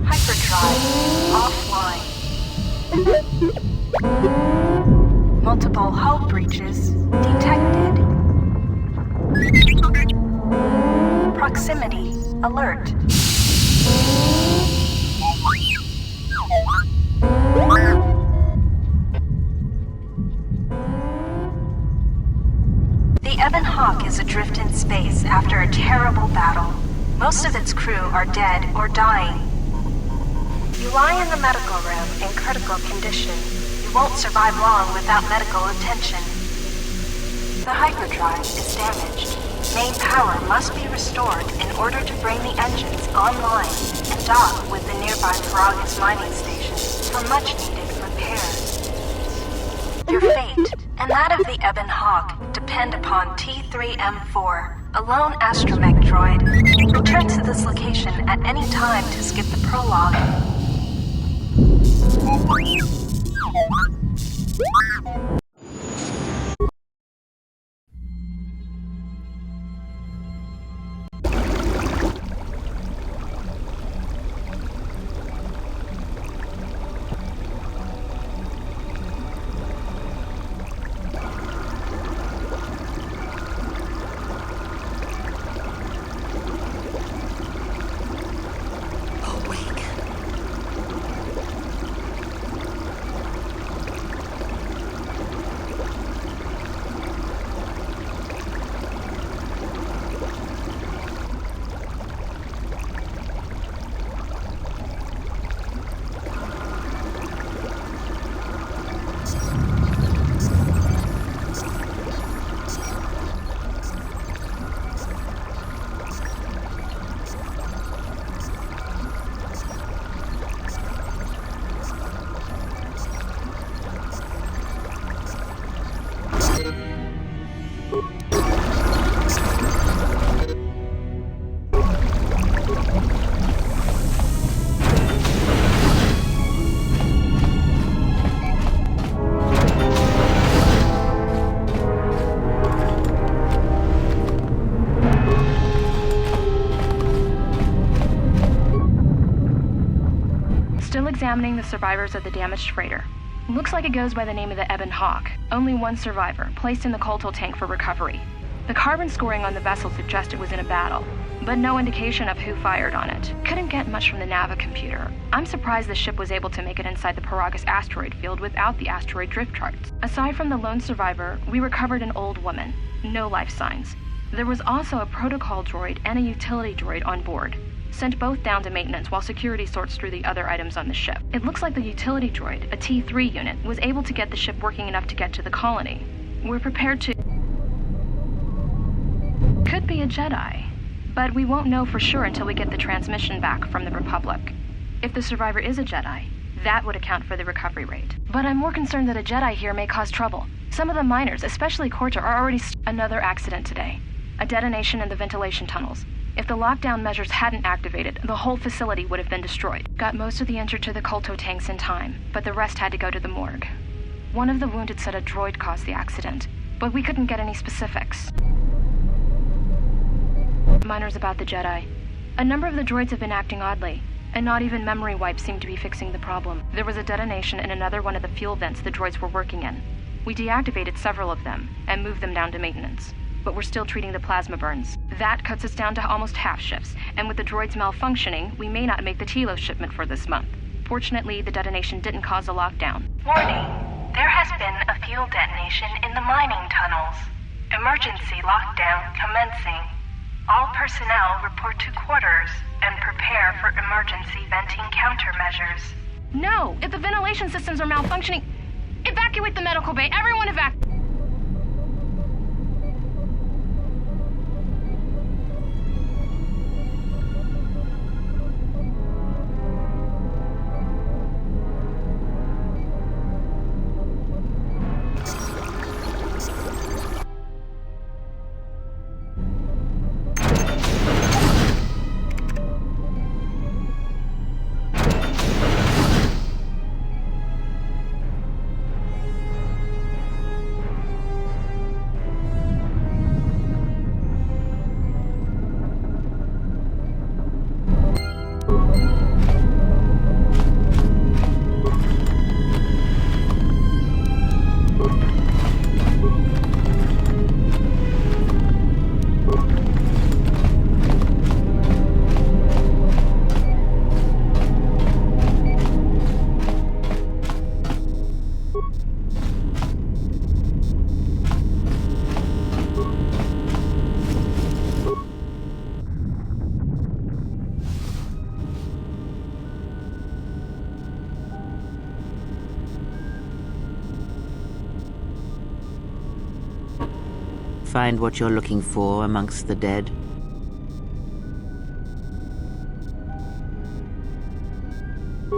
Hyperdrive offline. Multiple hull breaches detected. Proximity alert. The Ebon Hawk is adrift in space after a terrible battle. Most of its crew are dead or dying. You lie in the medical room in critical condition. You won't survive long without medical attention. The hyperdrive is damaged. Main power must be restored in order to bring the engines online and dock with the nearby Faragas mining station for much-needed repairs. Your fate and that of the Ebon Hawk depend upon T3M4, a lone astromech droid. Return to this location at any time to skip the prologue. Still examining the survivors of the damaged freighter. Looks like it goes by the name of the Ebon Hawk. Only one survivor, placed in the KOTOR tank for recovery. The carbon scoring on the vessel suggests it was in a battle, but no indication of who fired on it. Couldn't get much from the Nava computer. I'm surprised the ship was able to make it inside the Faragas asteroid field without the asteroid drift charts. Aside from the lone survivor, we recovered an old woman. No life signs. There was also a protocol droid and a utility droid on board. Sent both down to maintenance while security sorts through the other items on the ship. It looks like the utility droid, a T3 unit, was able to get the ship working enough to get to the colony. We're prepared to... Could be a Jedi, but we won't know for sure until we get the transmission back from the Republic. If the survivor is a Jedi, that would account for the recovery rate. But I'm more concerned that a Jedi here may cause trouble. Some of the miners, especially KOTOR, are already... Another accident today. A detonation in the ventilation tunnels. If the lockdown measures hadn't activated, the whole facility would have been destroyed. Got most of the injured to the KOTOR tanks in time, but the rest had to go to the morgue. One of the wounded said a droid caused the accident, but we couldn't get any specifics. Minors about the Jedi. A number of the droids have been acting oddly, and not even memory wipes seem to be fixing the problem. There was a detonation in another one of the fuel vents the droids were working in. We deactivated several of them, and moved them down to maintenance. but we're still treating the plasma burns. That cuts us down to almost half shifts, and with the droids malfunctioning, we may not make the Telos shipment for this month. Fortunately, the detonation didn't cause a lockdown. Warning. There has been a fuel detonation in the mining tunnels. Emergency lockdown commencing. All personnel report to quarters and prepare for emergency venting countermeasures. No! If the ventilation systems are malfunctioning, evacuate the medical bay! Everyone evacuate! Find what you're looking for amongst the dead?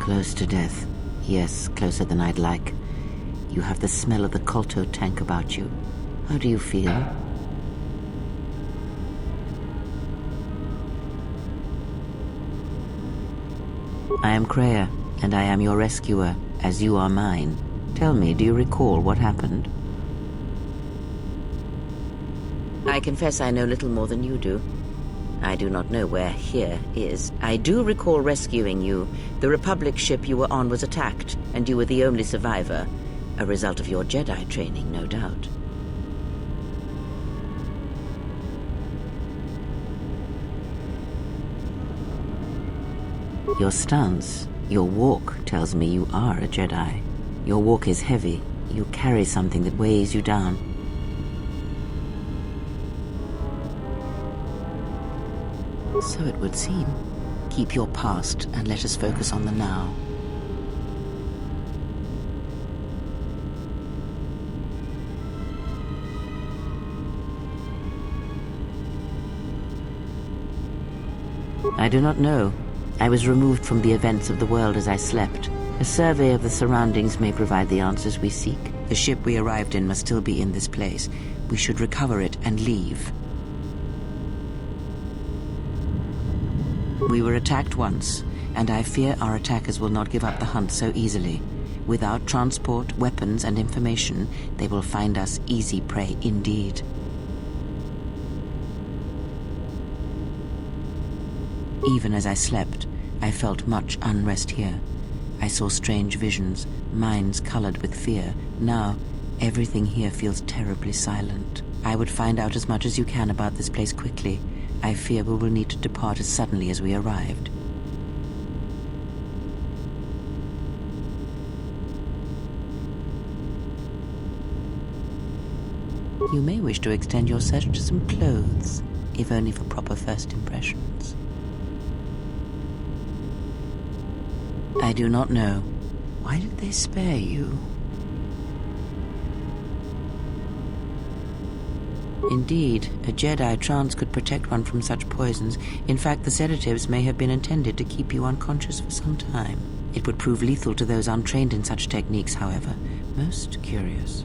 Close to death. Yes, closer than I'd like. You have the smell of the KOTOR tank about you. How do you feel? I am Kreia, and I am your rescuer, as you are mine. Tell me, do you recall what happened? I confess I know little more than you do. I do not know where here is. I do recall rescuing you. The Republic ship you were on was attacked, and you were the only survivor. A result of your Jedi training, no doubt. Your stance, your walk tells me you are a Jedi. Your walk is heavy. You carry something that weighs you down. So it would seem. Keep your past and let us focus on the now. I do not know. I was removed from the events of the world as I slept. A survey of the surroundings may provide the answers we seek. The ship we arrived in must still be in this place. We should recover it and leave. We were attacked once, and I fear our attackers will not give up the hunt so easily. Without transport, weapons, and information, they will find us easy prey indeed. Even as I slept, I felt much unrest here. I saw strange visions, minds colored with fear. Now, everything here feels terribly silent. I would find out as much as you can about this place quickly. I fear we will need to depart as suddenly as we arrived. You may wish to extend your search to some clothes, if only for proper first impressions. I do not know. Why did they spare you? Indeed, a Jedi trance could protect one from such poisons. In fact, the sedatives may have been intended to keep you unconscious for some time. It would prove lethal to those untrained in such techniques, however. Most curious.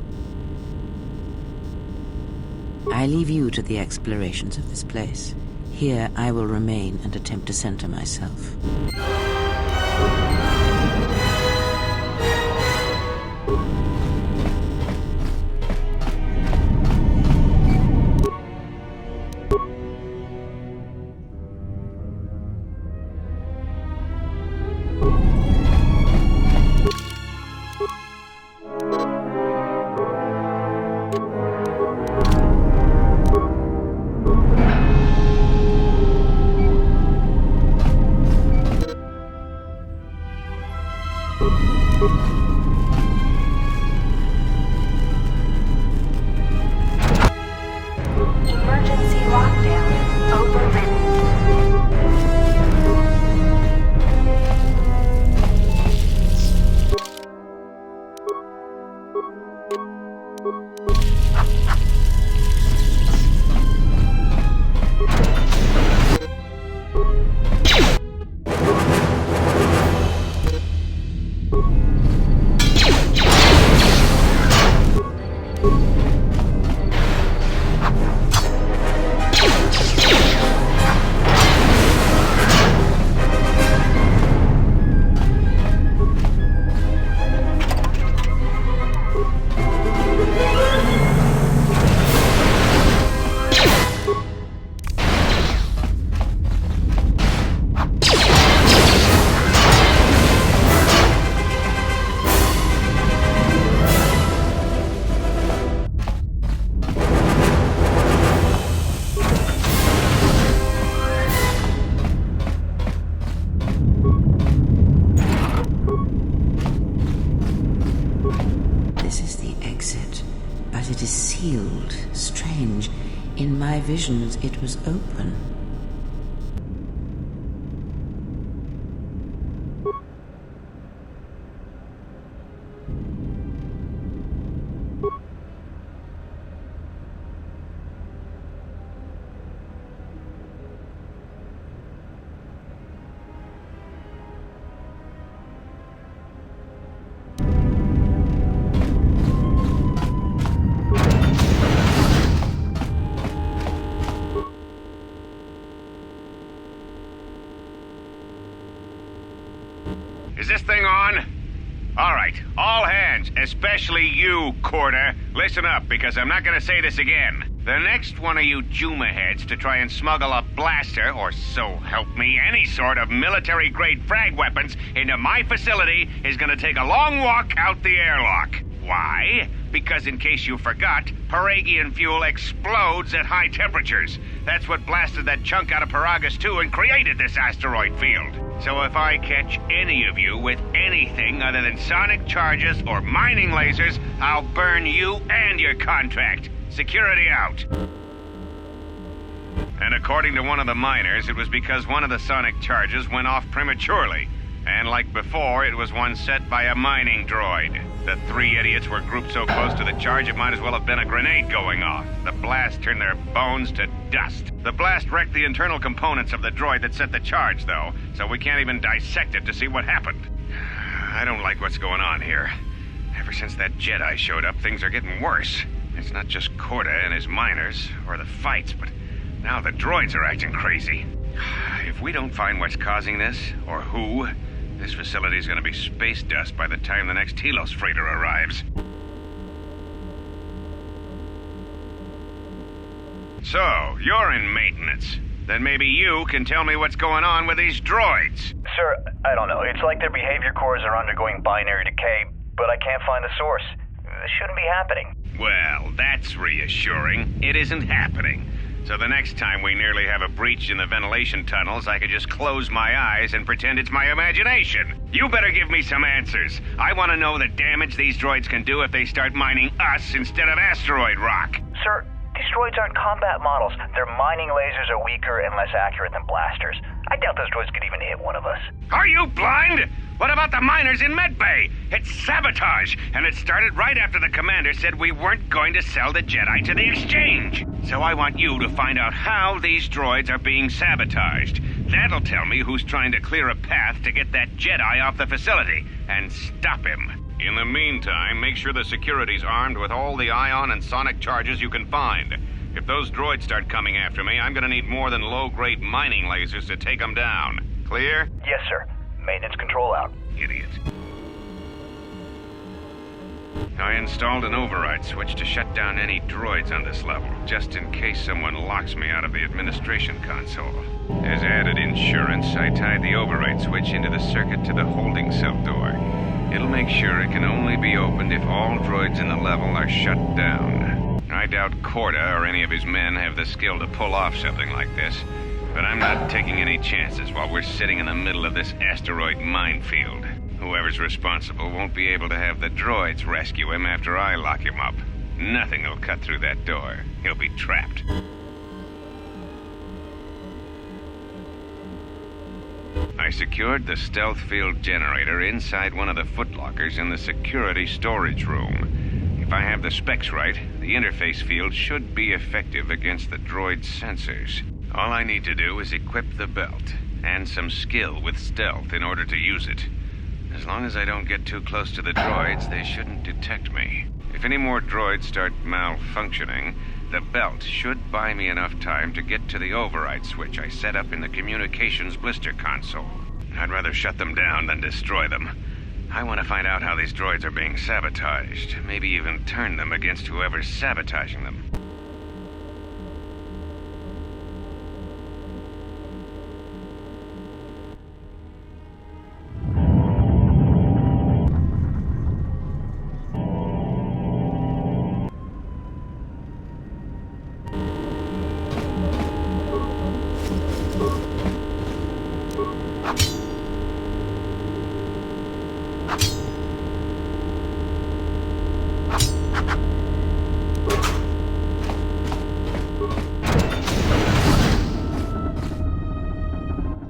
I leave you to the explorations of this place. Here, I will remain and attempt to center myself. Emergency lockdown overridden. But it is sealed. Strange. In my visions, it was open. Is this thing on? All right, all hands, especially you, KOTOR. Listen up, because I'm not gonna say this again. The next one of you Juma heads to try and smuggle a blaster, or so help me, any sort of military-grade frag weapons into my facility is gonna take a long walk out the airlock. Why? Because in case you forgot, Paragian fuel explodes at high temperatures. That's what blasted that chunk out of Paragus 2 and created this asteroid field. So if I catch any of you with anything other than sonic charges or mining lasers, I'll burn you and your contract. Security out. And according to one of the miners, it was because one of the sonic charges went off prematurely. And like before, it was one set by a mining droid. The three idiots were grouped so close to the charge, it might as well have been a grenade going off. The blast turned their bones to dust. The blast wrecked the internal components of the droid that set the charge, though, so we can't even dissect it to see what happened. I don't like what's going on here. Ever since that Jedi showed up, things are getting worse. It's not just KOTOR and his miners, or the fights, but now the droids are acting crazy. If we don't find what's causing this, or who, this facility is going to be space dust by the time the next Telos freighter arrives. So, you're in maintenance. Then maybe you can tell me what's going on with these droids. Sir, I don't know. It's like their behavior cores are undergoing binary decay, but I can't find the source. This shouldn't be happening. Well, that's reassuring. It isn't happening. So the next time we nearly have a breach in the ventilation tunnels, I could just close my eyes and pretend it's my imagination. You better give me some answers. I want to know the damage these droids can do if they start mining us instead of asteroid rock. Sir, these droids aren't combat models. Their mining lasers are weaker and less accurate than blasters. I doubt those droids could even hit one of us. Are you blind? What about the miners in Medbay? It's sabotage, and it started right after the commander said we weren't going to sell the Jedi to the exchange. So I want you to find out how these droids are being sabotaged. That'll tell me who's trying to clear a path to get that Jedi off the facility, and stop him. In the meantime, make sure the security's armed with all the ion and sonic charges you can find. If those droids start coming after me, I'm gonna need more than low-grade mining lasers to take them down. Clear? Yes, sir. Maintenance control out. Idiot. I installed an override switch to shut down any droids on this level, just in case someone locks me out of the administration console. As added insurance, I tied the override switch into the circuit to the holding cell door. It'll make sure it can only be opened if all droids in the level are shut down. I doubt KOTOR or any of his men have the skill to pull off something like this, but I'm not taking any chances while we're sitting in the middle of this asteroid minefield. Whoever's responsible won't be able to have the droids rescue him after I lock him up. Nothing will cut through that door. He'll be trapped. I secured the stealth field generator inside one of the footlockers in the security storage room. If I have the specs right, the interface field should be effective against the droid's sensors. All I need to do is equip the belt, and some skill with stealth in order to use it. As long as I don't get too close to the droids, they shouldn't detect me. If any more droids start malfunctioning, the belt should buy me enough time to get to the override switch I set up in the communications blister console. I'd rather shut them down than destroy them. I want to find out how these droids are being sabotaged, maybe even turn them against whoever's sabotaging them.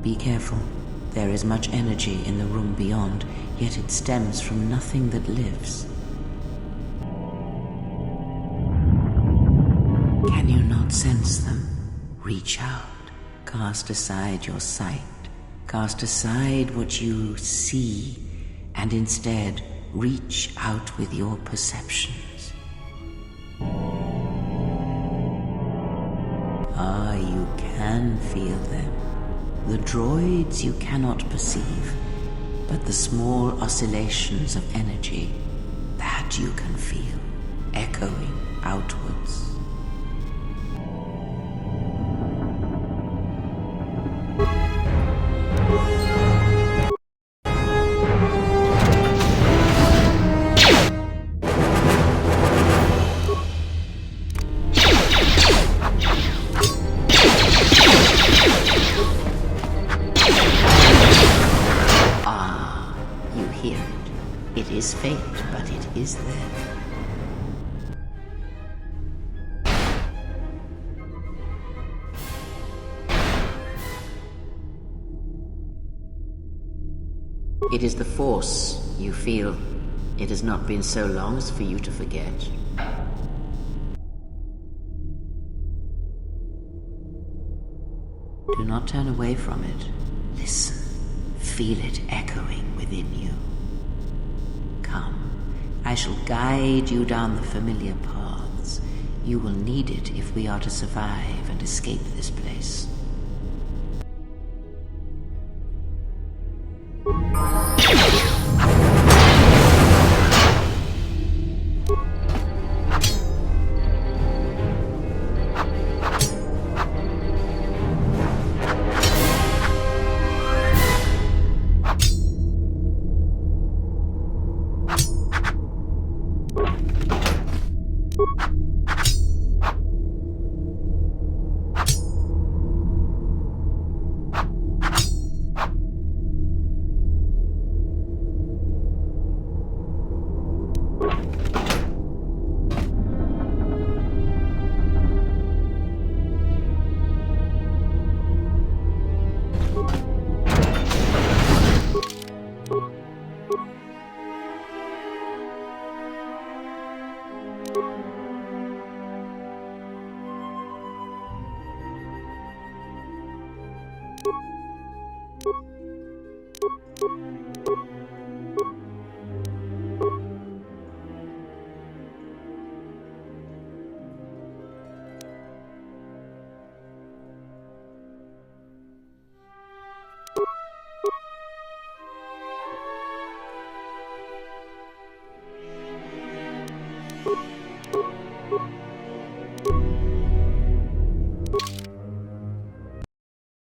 Be careful. There is much energy in the room beyond, yet it stems from nothing that lives. Can you not sense them? Reach out. Cast aside your sight. Cast aside what you see, and instead reach out with your perceptions. Ah, you can feel them. The droids you cannot perceive, but the small oscillations of energy, that you can feel, echoing outwards. It is faint, but it is there. It is the Force you feel. It has not been so long as for you to forget. Do not turn away from it. Listen. Feel it echoing within you. Come, I shall guide you down the familiar paths. You will need it if we are to survive and escape this place.